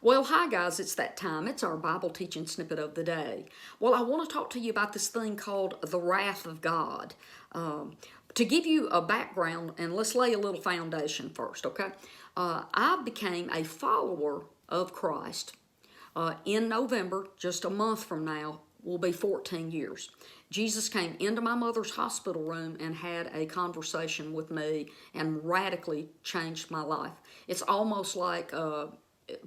Well, hi guys, it's that time. It's our Bible teaching snippet of the day. Well, I want to talk to you about this thing called the wrath of God. To give you a background, and let's lay a little foundation first, okay? I became a follower of Christ in November, just a month from now, will be 14 years. Jesus came into my mother's hospital room and had a conversation with me and radically changed my life. It's almost like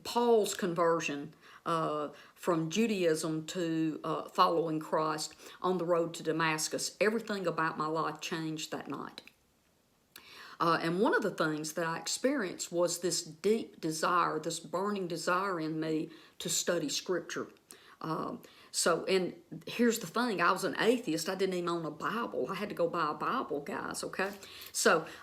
Paul's conversion from Judaism to following Christ on the road to Damascus. Everything about my life changed that night. And one of the things that I experienced was this deep desire, this burning desire in me to study Scripture. And here's the thing, I was an atheist. I didn't even own a Bible. I had to go buy a Bible, guys, okay?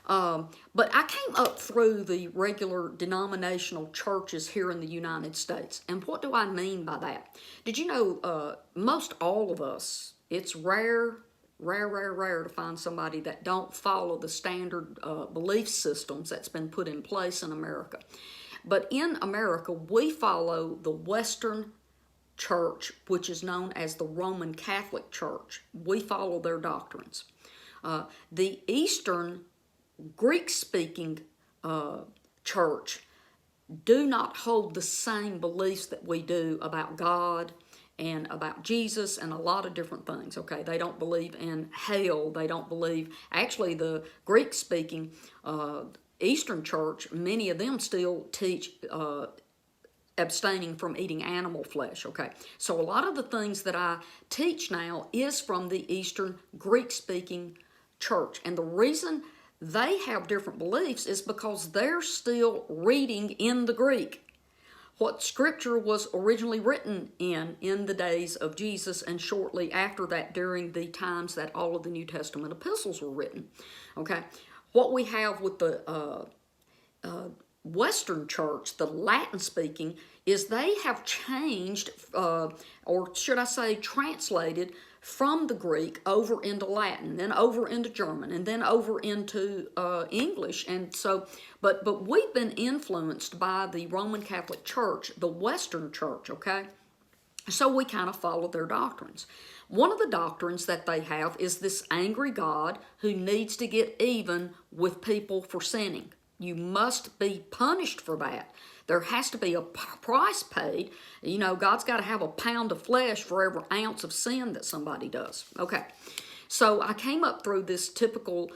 But I came up through the regular denominational churches here in the United States. And what do I mean by that? Did you know most all of us, it's rare to find somebody that don't follow the standard belief systems that's been put in place in America. But in America, we follow the Western Church, which is known as the Roman Catholic Church. We follow their doctrines. The Eastern Greek-speaking church do not hold the same beliefs that we do about God and about Jesus and a lot of different things, okay? They don't believe in hell. They don't believe, actually the Greek-speaking Eastern Church, many of them still teach abstaining from eating animal flesh, okay? So a lot of the things that I teach now is from the Eastern Greek-speaking church. And the reason they have different beliefs is because they're still reading in the Greek what Scripture was originally written in the days of Jesus and shortly after that during the times that all of the New Testament epistles were written, okay? What we have with the Western church, the Latin speaking, is they have changed, or should I say translated, from the Greek over into Latin, then over into German, and then over into English. And so, but we've been influenced by the Roman Catholic Church, the Western church, okay? So we kind of follow their doctrines. One of the doctrines that they have is this angry God who needs to get even with people for sinning. You must be punished for that. There has to be a price paid. You know, God's got to have a pound of flesh for every ounce of sin that somebody does. Okay, so I came up through this typical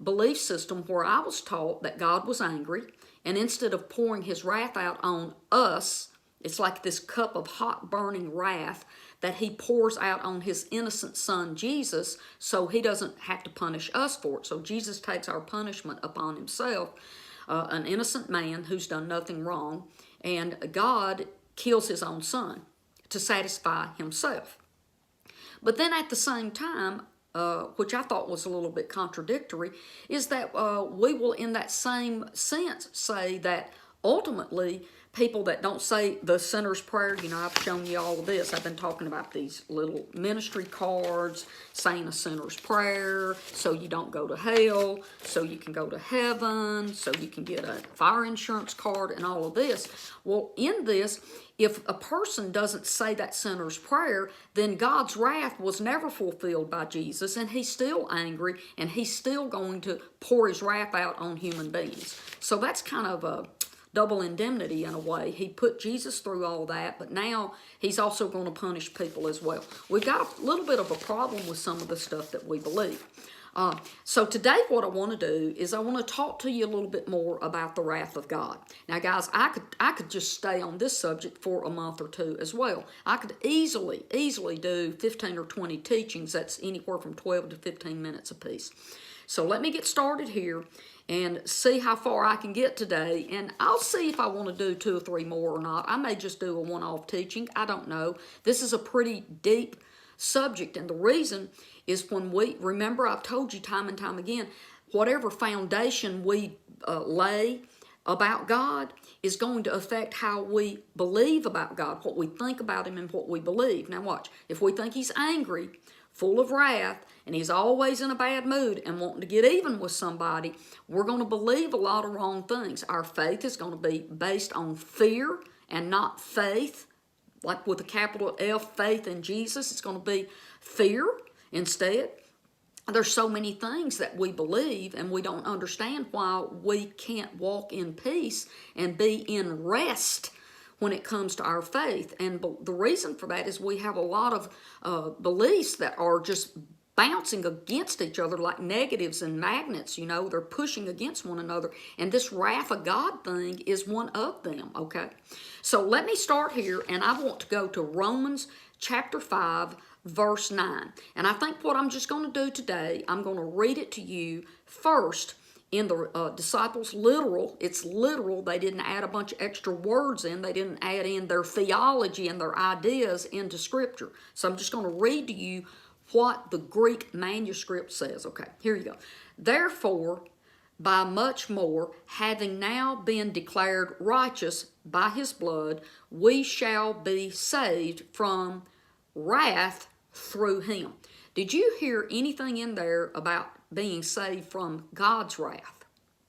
belief system where I was taught that God was angry, and instead of pouring his wrath out on us, it's like this cup of hot burning wrath that he pours out on his innocent son Jesus so he doesn't have to punish us for it. So Jesus takes our punishment upon himself, an innocent man who's done nothing wrong, and God kills his own son to satisfy himself. But then at the same time, which I thought was a little bit contradictory, is that we will in that same sense say that ultimately people that don't say the sinner's prayer, you know, I've shown you all of this. I've been talking about these little ministry cards, saying a sinner's prayer, so you don't go to hell, so you can go to heaven, so you can get a fire insurance card and all of this. Well, in this, if a person doesn't say that sinner's prayer, then God's wrath was never fulfilled by Jesus, and he's still angry, and he's still going to pour his wrath out on human beings. So that's kind of a double indemnity in a way. He put Jesus through all that, but now he's also going to punish people as well. We've got a little bit of a problem with some of the stuff that we believe. So today what I want to do is I want to talk to you a little bit more about the wrath of God. Now guys, I could just stay on this subject for a month or two as well. I could easily do 15 or 20 teachings. That's anywhere from 12 to 15 minutes a piece. So let me get started here and see how far I can get today, and I'll see if I want to do 2 or 3 more or not. I may just do a one-off teaching. I don't know. This is a pretty deep subject, and the reason is when we, remember I've told you time and time again, whatever foundation we lay about God is going to affect how we believe about God, what we think about him and what we believe. Now watch, if we think he's angry, full of wrath, and he's always in a bad mood and wanting to get even with somebody, we're going to believe a lot of wrong things. Our faith is going to be based on fear and not faith, like with a capital F, faith in Jesus. It's going to be fear instead. There's so many things that we believe, and we don't understand why we can't walk in peace and be in rest when it comes to our faith. And the reason for that is we have a lot of beliefs that are just bouncing against each other like negatives and magnets. You know, they're pushing against one another, and this wrath of God thing is one of them. Okay, so let me start here, and I want to go to Romans chapter 5 verse 9. And I think what I'm just going to do today, I'm going to read it to you first in the disciples' literal. It's literal. They didn't add a bunch of extra words in. They didn't add in their theology and their ideas into Scripture. So I'm just going to read to you what the Greek manuscript says. Okay, here you go. Therefore, by much more, having now been declared righteous by his blood, we shall be saved from wrath through him. Did you hear anything in there about being saved from God's wrath?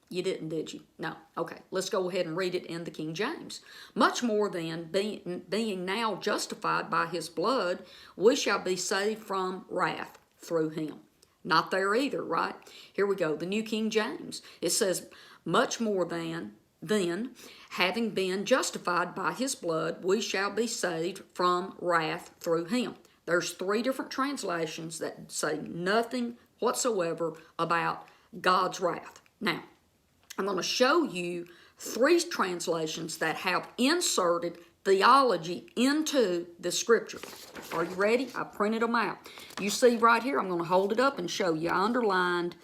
You didn't, did you? No. Okay, let's go ahead and read it in the King James. Much more than being now justified by his blood, we shall be saved from wrath through him. Not there either, right? Here we go, the New King James. It says, much more than, then, having been justified by his blood, we shall be saved from wrath through him. There's 3 different translations that say nothing whatsoever about God's wrath. Now, I'm going to show you 3 translations that have inserted theology into the Scripture. Are you ready? I printed them out. You see right here, I'm going to hold it up and show you. I underlined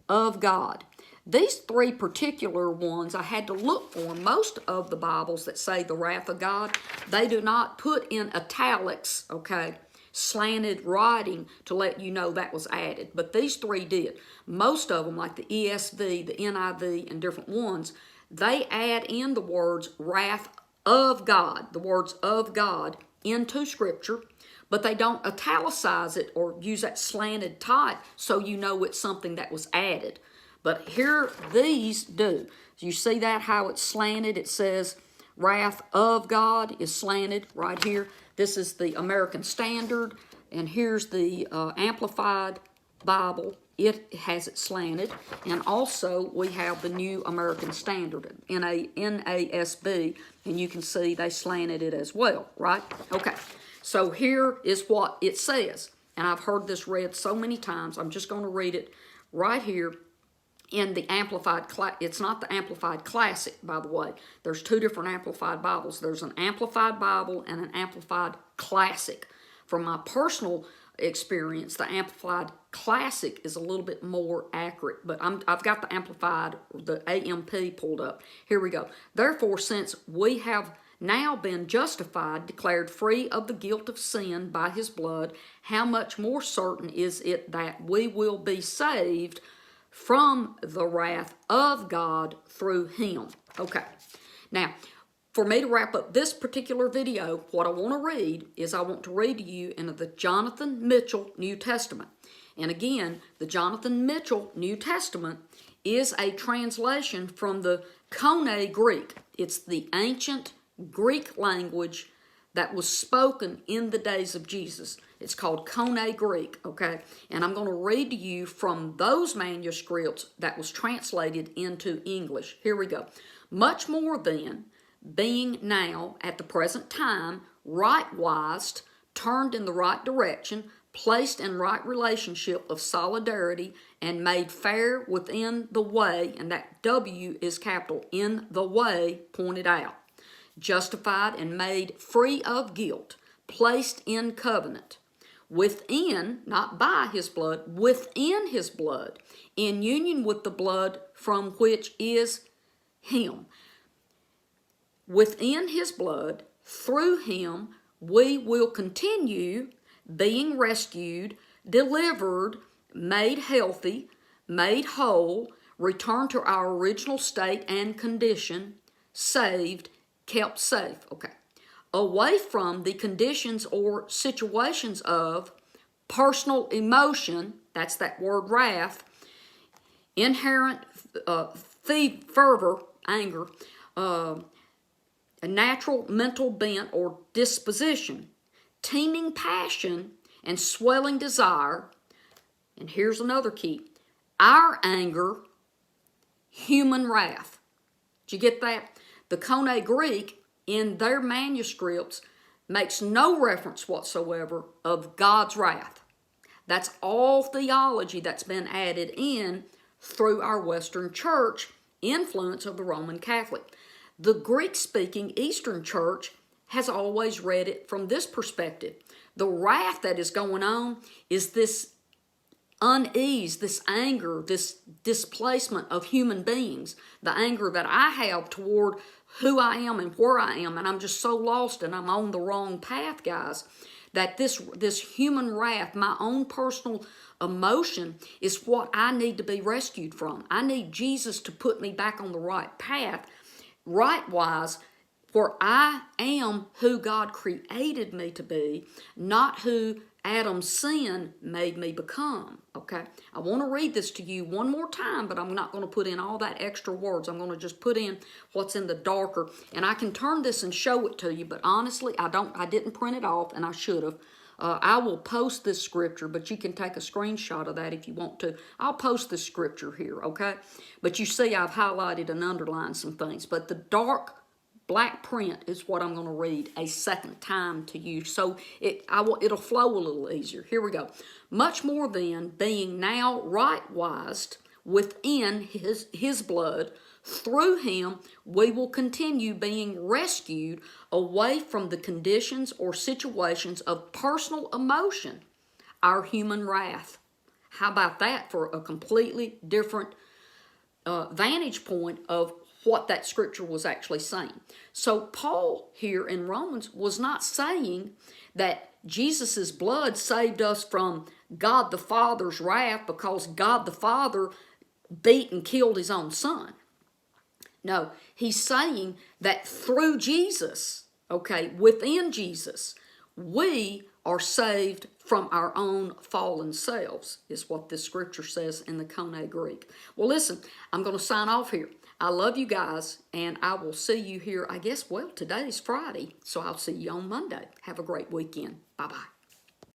of God. These 3 particular ones, I had to look for. Most of the Bibles that say the wrath of God, they do not put in italics, okay, slanted writing to let you know that was added. But these 3 did. Most of them, like the ESV, the NIV, and different ones, they add in the words wrath of God, the words of God, into Scripture, but they don't italicize it or use that slanted type so you know it's something that was added. But here these do. You see that, how it's slanted? It says wrath of God is slanted right here. This is the American Standard, and here's the Amplified Bible. It has it slanted. And also we have the New American Standard, NASB, and you can see they slanted it as well, right? Okay, so here is what it says. And I've heard this read so many times. I'm just going to read it right here in the Amplified. It's not the Amplified Classic, by the way. There's 2 different Amplified Bibles. There's an Amplified Bible and an Amplified Classic. From my personal experience, the Amplified Classic is a little bit more accurate, but I've got the Amplified, the AMP pulled up. Here we go. Therefore, since we have now been justified, declared free of the guilt of sin by his blood, how much more certain is it that we will be saved from the wrath of God through him. Okay, now, for me to wrap up this particular video, what I want to read is I want to read to you in the Jonathan Mitchell New Testament. And again, the Jonathan Mitchell New Testament is a translation from the Koine Greek. It's the ancient Greek language that was spoken in the days of Jesus. It's called Koine Greek, okay? And I'm going to read to you from those manuscripts that was translated into English. Here we go. Much more then, being now at the present time right-wised, turned in the right direction, placed in right relationship of solidarity, and made fair within the way, and that W is capital, in the way pointed out, justified and made free of guilt, placed in covenant, within, not by his blood, within his blood, in union with the blood from which is him. Within his blood, through him, we will continue being rescued, delivered, made healthy, made whole, returned to our original state and condition, saved, kept safe. Okay. Away from the conditions or situations of personal emotion, that's that word wrath, inherent fervor, anger, a natural mental bent or disposition, teeming passion, and swelling desire. And here's another key: our anger, human wrath. Did you get that? The Koine Greek in their manuscripts makes no reference whatsoever of God's wrath. That's all theology that's been added in through our Western church influence of the Roman Catholic. The Greek-speaking Eastern church has always read it from this perspective. The wrath that is going on is this unease, this anger, this displacement of human beings, the anger that I have toward who I am and where I am, and I'm just so lost and I'm on the wrong path, guys, that this human wrath, my own personal emotion, is what I need to be rescued from. I need Jesus to put me back on the right path, right-wise, where I am who God created me to be, not who Adam's sin made me become, okay? I want to read this to you one more time, but I'm not going to put in all that extra words. I'm going to just put in what's in the darker, and I can turn this and show it to you, but honestly, I didn't print it off, and I should have. I will post this scripture, but you can take a screenshot of that if you want to. I'll post this scripture here, okay? But you see I've highlighted and underlined some things, but the dark black print is what I'm going to read a second time to you, so it'll flow a little easier. Here we go. Much more than being now right-wised within his blood, through him we will continue being rescued away from the conditions or situations of personal emotion, our human wrath. How about that for a completely different vantage point of what that scripture was actually saying? So Paul here in Romans was not saying that Jesus' blood saved us from God the Father's wrath because God the Father beat and killed his own son. No, he's saying that through Jesus, okay, within Jesus, we are saved from our own fallen selves, is what this scripture says in the Koine Greek. Well, listen, I'm going to sign off here. I love you guys, and I will see you here, I guess, well, today's Friday, so I'll see you on Monday. Have a great weekend. Bye-bye.